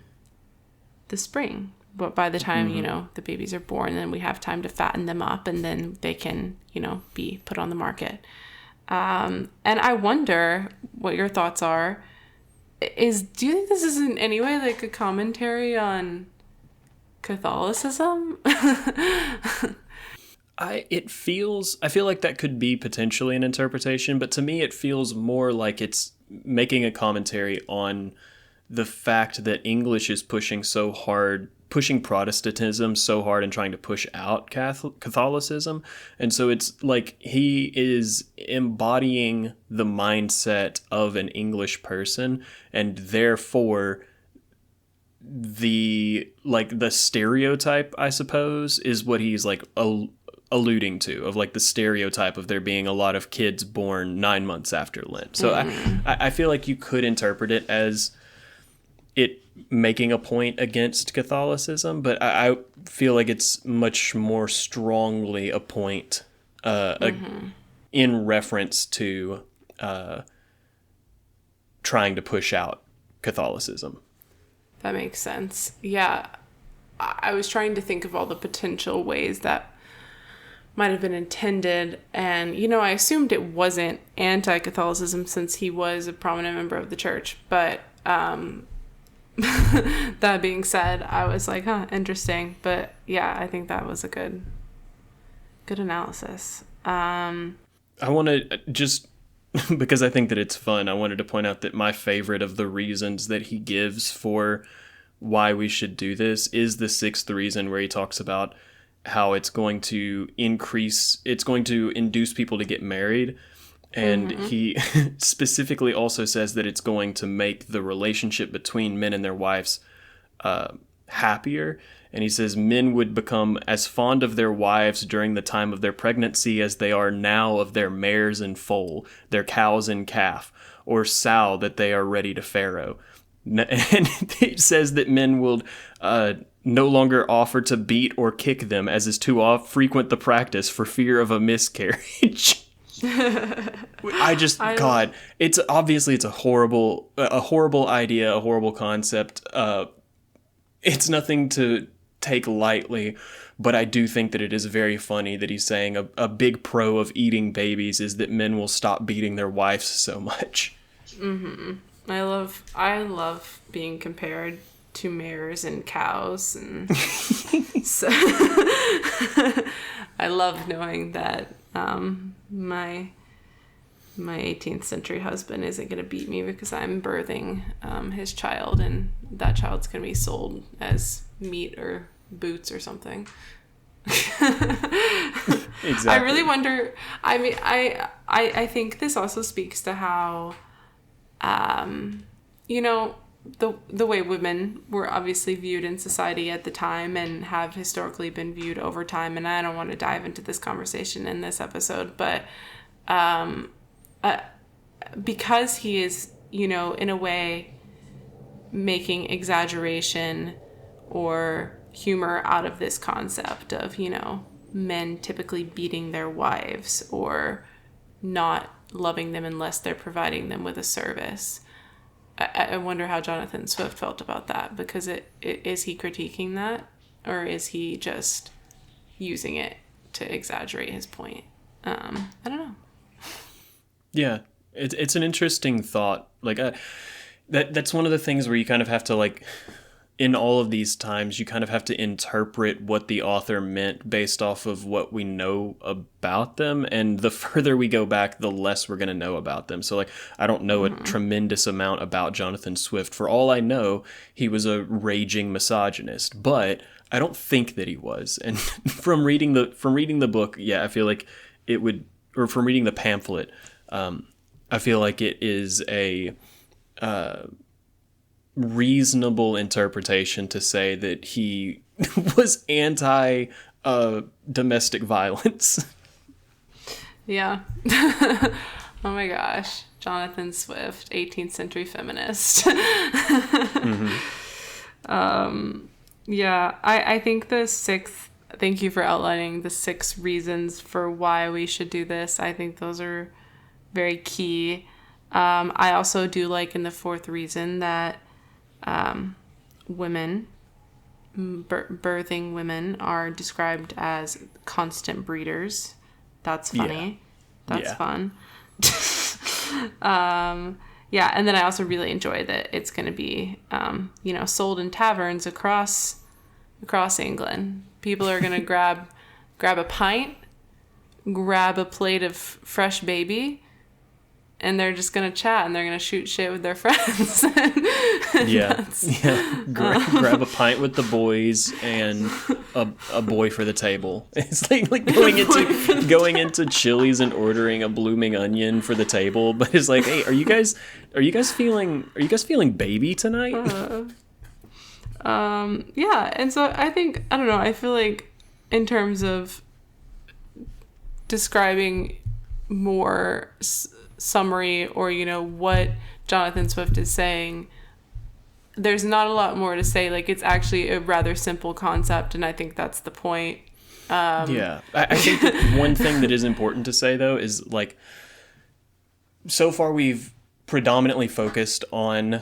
the spring. But by the time, the babies are born, then we have time to fatten them up, and then they can, be put on the market. And I wonder what your thoughts are. Do you think this is in any way like a commentary on Catholicism? I feel like that could be potentially an interpretation, but to me it feels more like it's making a commentary on the fact that English is pushing Protestantism so hard and trying to push out Catholicism. And so it's like he is embodying the mindset of an English person, and therefore the stereotype, I suppose, is what he's like alluding to, of like the stereotype of there being a lot of kids born 9 months after Lent. So I feel like you could interpret it as it making a point against Catholicism, but I feel like it's much more strongly a point in reference to trying to push out Catholicism. That makes sense. Yeah. I was trying to think of all the potential ways that might have been intended. And, I assumed it wasn't anti-Catholicism since he was a prominent member of the church. But that being said, I was like, interesting. But yeah, I think that was a good analysis. I want to just, because I think that it's fun, I wanted to point out that my favorite of the reasons that he gives for why we should do this is the sixth reason, where he talks about how it's going to induce people to get married. And he specifically also says that it's going to make the relationship between men and their wives happier. And he says men would become as fond of their wives during the time of their pregnancy as they are now of their mares and foal, their cows and calf, or sow that they are ready to farrow. And it says that men will no longer offer to beat or kick them, as is too frequent the practice, for fear of a miscarriage. God, it's a horrible idea, a horrible concept. It's nothing to take lightly, but I do think that it is very funny that he's saying a big pro of eating babies is that men will stop beating their wives so much. I love being compared to mares and cows, and so I love knowing that my 18th century husband isn't going to beat me because I'm birthing his child, and that child's going to be sold as meat or boots or something. Exactly. I really wonder. I mean, I think this also speaks to how, the way women were obviously viewed in society at the time and have historically been viewed over time. And I don't want to dive into this conversation in this episode, but I because he is, you know, in a way making exaggeration or humor out of this concept of, you know, men typically beating their wives or not loving them unless they're providing them with a service. I wonder how Jonathan Swift felt about that, because is he critiquing that, or is he just using it to exaggerate his point? I don't know. Yeah, it's an interesting thought. Like that's one of the things where you kind of have to, like, in all of these times, you kind of have to interpret what the author meant based off of what we know about them. And the further we go back, the less we're going to know about them. So, like, I don't know a tremendous amount about Jonathan Swift. For all I know, he was a raging misogynist, but I don't think that he was. And from reading the book, yeah, I feel like it would, or from reading the pamphlet, I feel like it is a reasonable interpretation to say that he was anti domestic violence. Yeah. Oh my gosh. Jonathan Swift, 18th century feminist. Yeah, I think thank you for outlining the 6 reasons for why we should do this. I think those are very key. I also do like in the 4th reason that women, birthing women, are described as constant breeders. That's funny. Yeah. That's fun. Yeah, and then I also really enjoy that it's going to be, you know, sold in taverns across England. People are going to grab a pint, grab a plate of fresh baby, and they're just going to chat, and they're going to shoot shit with their friends. Grab a pint with the boys and a boy for the table. It's like going into Chili's and ordering a blooming onion for the table, but it's like, hey, are you guys feeling baby tonight? Yeah, and so I think, I don't know, I feel like in terms of describing more summary, or, you know, what Jonathan Swift is saying, there's not a lot more to say. Like, it's actually a rather simple concept, and I think that's the point. I think that one thing that is important to say, though, is, like, so far we've predominantly focused on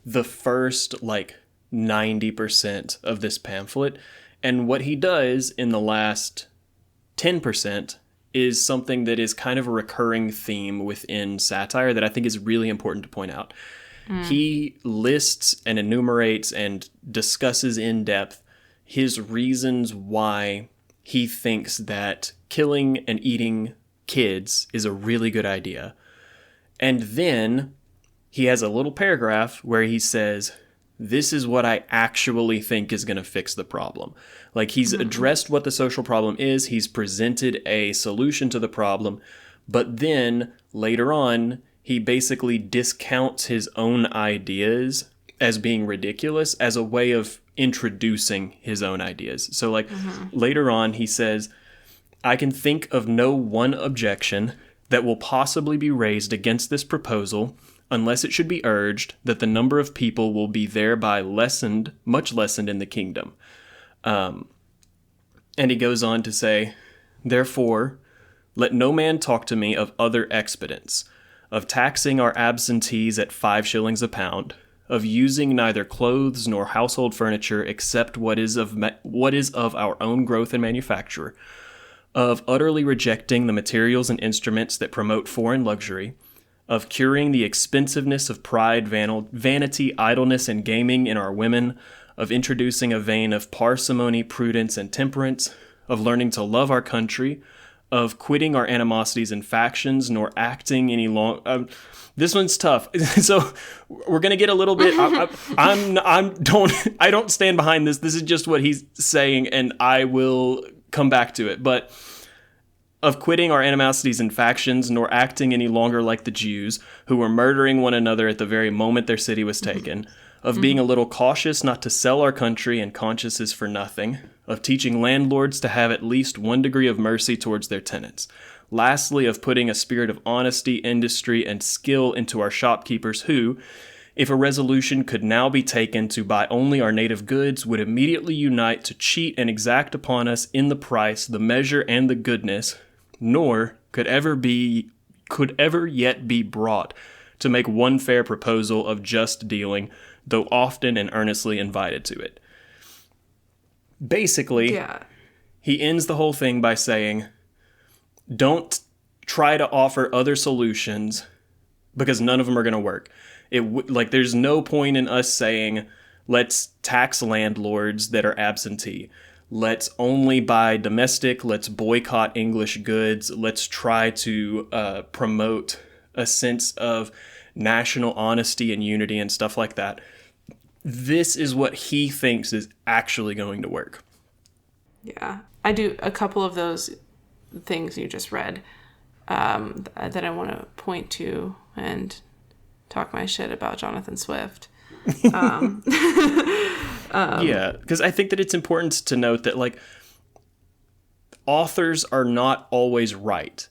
the first, like, 90% of this pamphlet, and what he does in the last 10% is something that is kind of a recurring theme within satire that I think is really important to point out. He lists and enumerates and discusses in depth his reasons why he thinks that killing and eating kids is a really good idea. And then he has a little paragraph where he says, this is what I actually think is going to fix the problem. Like, he's addressed what the social problem is, he's presented a solution to the problem, but then later on, he basically discounts his own ideas as being ridiculous as a way of introducing his own ideas. So, like, later on, he says, I can think of no one objection that will possibly be raised against this proposal unless it should be urged that the number of people will be thereby much lessened in the kingdom. And he goes on to say, therefore, let no man talk to me of other expedients, of taxing our absentees at 5 shillings a pound, of using neither clothes nor household furniture except what is of our own growth and manufacture, of utterly rejecting the materials and instruments that promote foreign luxury, of curing the expensiveness of pride, vanity, idleness, and gaming in our women, of introducing a vein of parsimony, prudence, and temperance, of learning to love our country, of quitting our animosities and factions, nor acting any long. This one's tough. So we're gonna get a little bit. I don't stand behind this. This is just what he's saying, and I will come back to it. But of quitting our animosities and factions, nor acting any longer like the Jews, who were murdering one another at the very moment their city was taken, of being a little cautious not to sell our country and conscience is for nothing, of teaching landlords to have at least one degree of mercy towards their tenants. Lastly, of putting a spirit of honesty, industry, and skill into our shopkeepers who, if a resolution could now be taken to buy only our native goods, would immediately unite to cheat and exact upon us in the price, the measure, and the goodness, nor could ever yet be brought to make one fair proposal of just dealing, though often and earnestly invited to it. Basically, he ends the whole thing by saying, don't try to offer other solutions because none of them are going to work. There's no point in us saying, let's tax landlords that are absentee. Let's only buy domestic. Let's boycott English goods. Let's try to promote a sense of national honesty and unity and stuff like that. This is what he thinks is actually going to work. Yeah. I do a couple of those things you just read that I want to point to and talk my shit about Jonathan Swift. Yeah, because I think that it's important to note that, like, authors are not always right.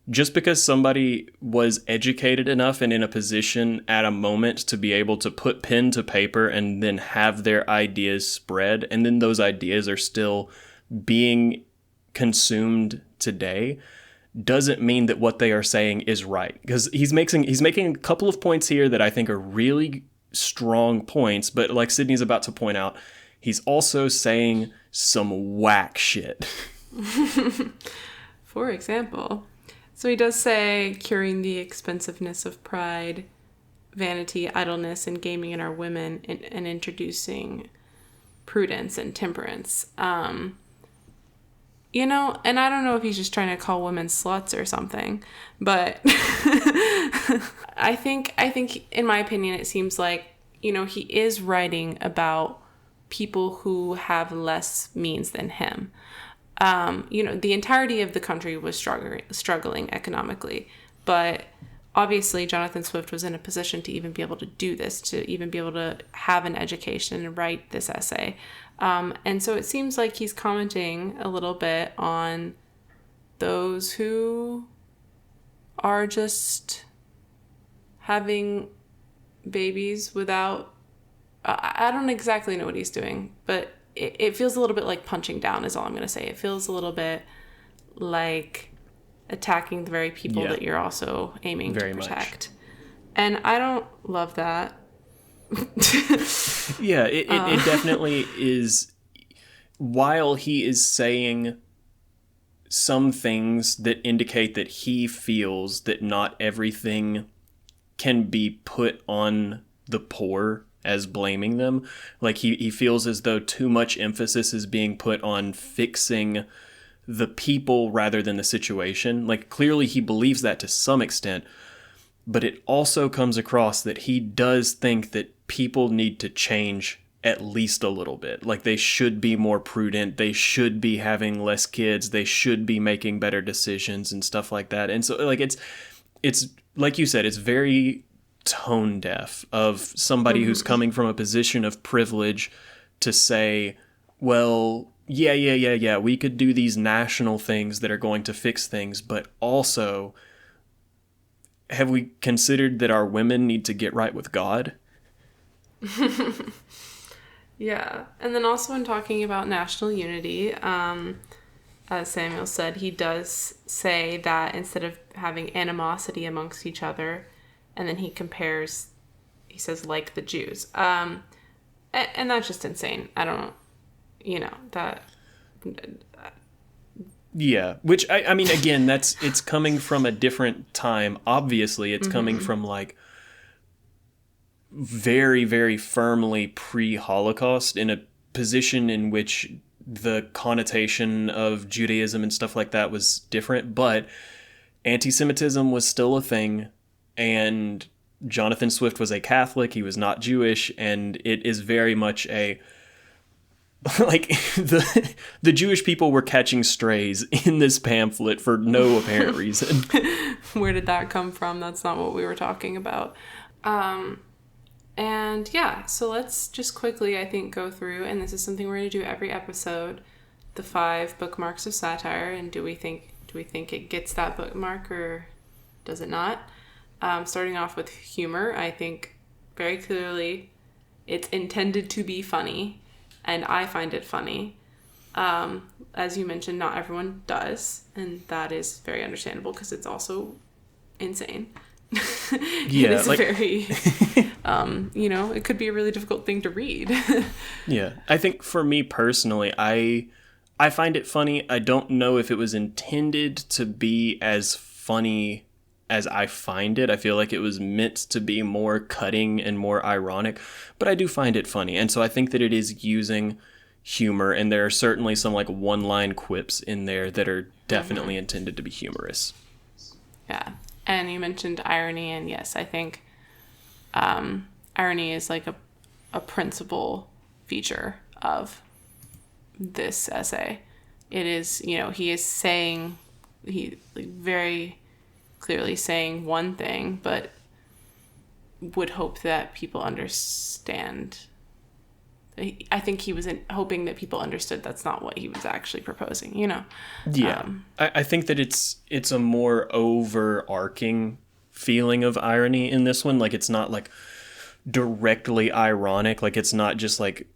Just because somebody was educated enough and in a position at a moment to be able to put pen to paper and then have their ideas spread, and then those ideas are still being consumed today, doesn't mean that what they are saying is right. Because he's making a couple of points here that I think are really strong points, but like Sydney's about to point out, he's also saying some whack shit. For example, so he does say curing the expensiveness of pride, vanity, idleness, and gaming in our women, and introducing prudence and temperance. You know, and I don't know if he's just trying to call women sluts or something, but I think in my opinion, it seems like, you know, he is writing about people who have less means than him. You know, the entirety of the country was struggling economically, but obviously Jonathan Swift was in a position to even be able to do this, to even be able to have an education and write this essay. And so it seems like he's commenting a little bit on those who are just having babies without, I don't exactly know what he's doing, but it feels a little bit like punching down is all I'm going to say. It feels a little bit like attacking the very people that you're also aiming to protect. Much. And I don't love that. Yeah, it definitely is. While he is saying some things that indicate that he feels that not everything can be put on the poor as blaming them, like he feels as though too much emphasis is being put on fixing the people rather than the situation. Like, clearly he believes that to some extent, but it also comes across that he does think that people need to change at least a little bit. Like, they should be more prudent. They should be having less kids. They should be making better decisions and stuff like that. And so, like, it's like you said, it's very tone deaf of somebody who's coming from a position of privilege to say, well, yeah, we could do these national things that are going to fix things, but also, have we considered that our women need to get right with God? Yeah. And then also in talking about national unity, as Samuel said, he does say that instead of having animosity amongst each other, and then he says, like the Jews. And that's just insane. I don't, that... Yeah, which, I mean, again, it's coming from a different time. Obviously, it's coming from, like, very, very firmly pre-Holocaust, in a position in which the connotation of Judaism and stuff like that was different, but anti-Semitism was still a thing, and Jonathan Swift was a Catholic, he was not Jewish, and it is very much a... like, the Jewish people were catching strays in this pamphlet for no apparent reason. Where did that come from? That's not what we were talking about. And yeah, so let's just quickly, I think, go through, and this is something we're going to do every episode, the 5 bookmarks of satire, and do we think Do we think it gets that bookmark or does it not? Starting off with humor, I think very clearly it's intended to be funny, and I find it funny. As you mentioned, not everyone does, and that is very understandable because it's also insane. Yeah, it is very, it could be a really difficult thing to read. Yeah, I think for me personally, I find it funny. I don't know if it was intended to be as funny as I find it. I feel like it was meant to be more cutting and more ironic, but I do find it funny. And so I think that it is using humor, and there are certainly some like one-line quips in there that are definitely intended to be humorous. Yeah. And you mentioned irony, and yes, I think irony is like a principal feature of this essay. It is, he is saying, very clearly saying one thing, but would hope that people understand. I think he was hoping that people understood that's not what he was actually proposing, Yeah. I think that it's a more overarching feeling of irony in this one. Like, it's not like directly ironic. Like, it's not just like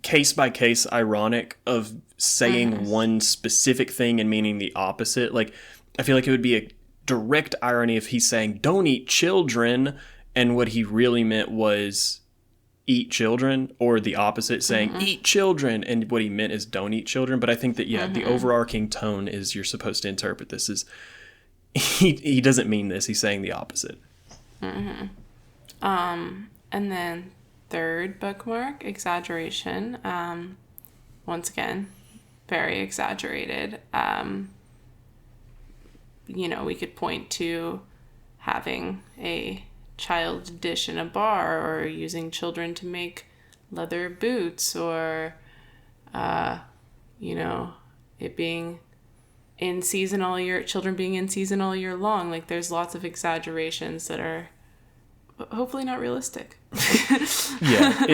case by case ironic of saying one specific thing and meaning the opposite. Like, I feel like it would be a direct irony if he's saying don't eat children and what he really meant was eat children, or the opposite, saying eat children and what he meant is don't eat children. But I think that the overarching tone is you're supposed to interpret this as he doesn't mean this, he's saying the opposite. And then third bookmark, exaggeration. Once again, very exaggerated. We could point to having a child dish in a bar, or using children to make leather boots, or, it being in season all year, children being in season all year long. Like, there's lots of exaggerations that are hopefully not realistic. Yeah,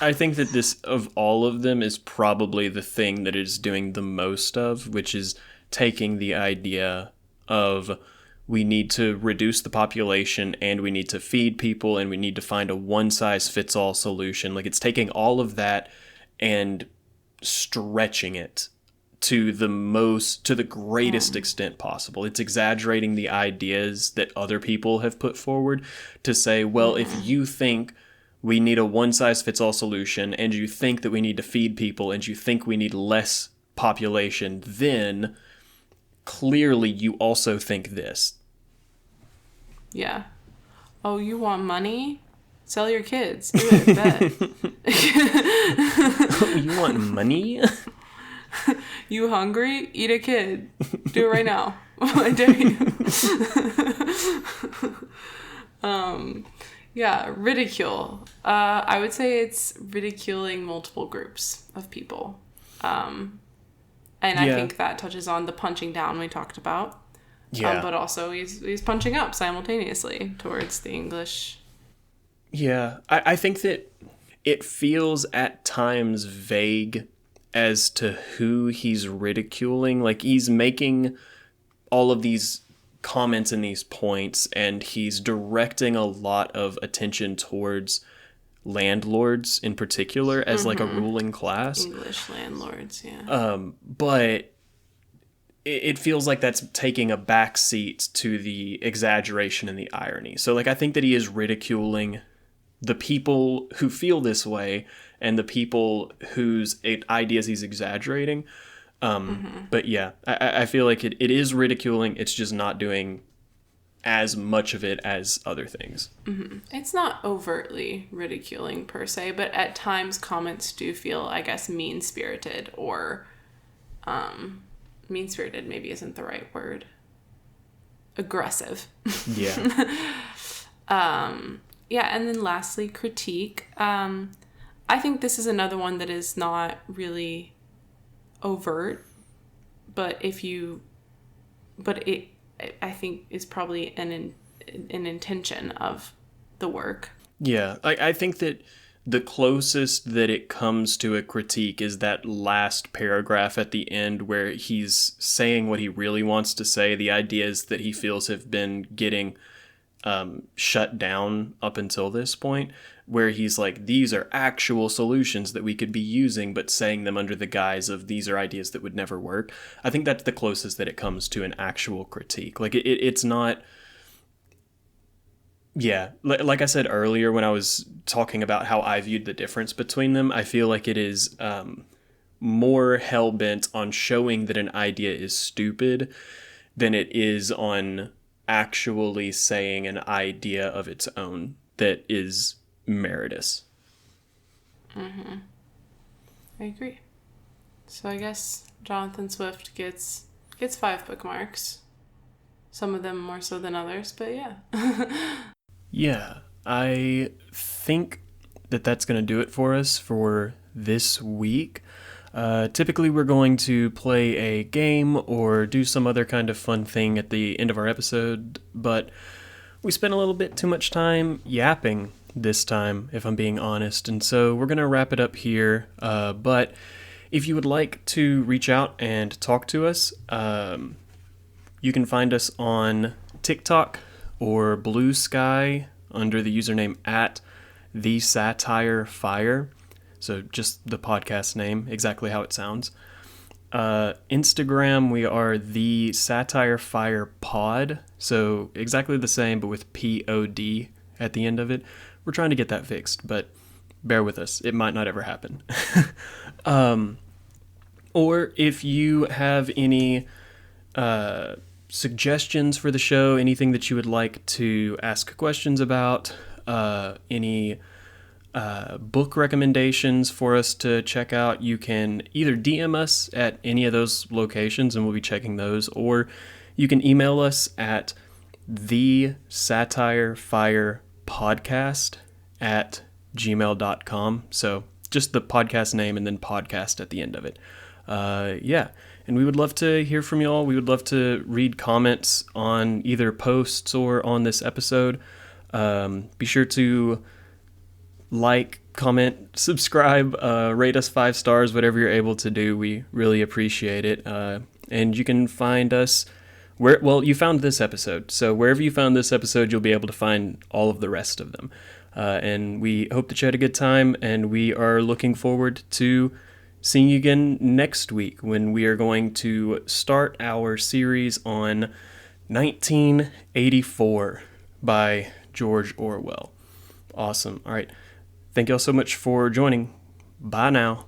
I think that this, of all of them, is probably the thing that it is doing the most of, which is taking the idea of we need to reduce the population and we need to feed people and we need to find a one-size-fits-all solution. Like, it's taking all of that and stretching it to the greatest extent possible. It's exaggerating the ideas that other people have put forward to say, well, if you think we need a one-size-fits-all solution and you think that we need to feed people and you think we need less population, then clearly you also think this. Yeah. Oh, you want money? Sell your kids. Do it, bet. Oh, you want money? You hungry? Eat a kid. Do it right now. I dare you. Yeah, ridicule. I would say it's ridiculing multiple groups of people. And I think that touches on the punching down we talked about. Yeah. But also he's punching up simultaneously towards the English. Yeah, I think that it feels at times vague as to who he's ridiculing. Like, he's making all of these comments and these points, and he's directing a lot of attention towards landlords in particular as like a ruling class. English landlords, yeah. But it feels like that's taking a back seat to the exaggeration and the irony. So, like, I think that he is ridiculing the people who feel this way and the people whose ideas he's exaggerating. But yeah, I feel like it is ridiculing. It's just not doing as much of it as other things. It's not overtly ridiculing per se, but at times comments do feel, I guess, mean-spirited, or mean-spirited maybe isn't the right word. Aggressive. Yeah. Yeah, and then lastly, critique. I think this is another one that is not really overt, but it I think is probably an intention of the work. Yeah, I think that the closest that it comes to a critique is that last paragraph at the end where he's saying what he really wants to say, the ideas that he feels have been getting shut down up until this point, where he's like, these are actual solutions that we could be using, but saying them under the guise of these are ideas that would never work. I think that's the closest that it comes to an actual critique. Like, it's not... Yeah, like I said earlier when I was talking about how I viewed the difference between them, I feel like it is more hell-bent on showing that an idea is stupid than it is on actually saying an idea of its own that is meritorious. Mm-hmm. I agree. So I guess Jonathan Swift gets 5 bookmarks. Some of them more so than others, but yeah. Yeah, I think that that's going to do it for us for this week. Typically, we're going to play a game or do some other kind of fun thing at the end of our episode, but we spent a little bit too much time yapping this time, if I'm being honest, and so we're going to wrap it up here. But if you would like to reach out and talk to us, you can find us on TikTok or Blue Sky under the username at the Satire Fire. So just the podcast name, exactly how it sounds. Instagram, we are the Satire Fire Pod. So exactly the same, but with POD at the end of it. We're trying to get that fixed, but bear with us. It might not ever happen. Or if you have any suggestions for the show, anything that you would like to ask questions about, any book recommendations for us to check out, you can either DM us at any of those locations and we'll be checking those, or you can email us at thesatirefirepodcast@gmail.com. So just the podcast name and then podcast at the end of it. Yeah. And we would love to hear from y'all. We would love to read comments on either posts or on this episode. Be sure to like, comment, subscribe, rate us 5 stars, whatever you're able to do. We really appreciate it. And you can find us you found this episode. So wherever you found this episode, you'll be able to find all of the rest of them. And we hope that you had a good time, and we are looking forward to seeing you again next week when we are going to start our series on 1984 by George Orwell. Awesome. All right. Thank y'all so much for joining. Bye now.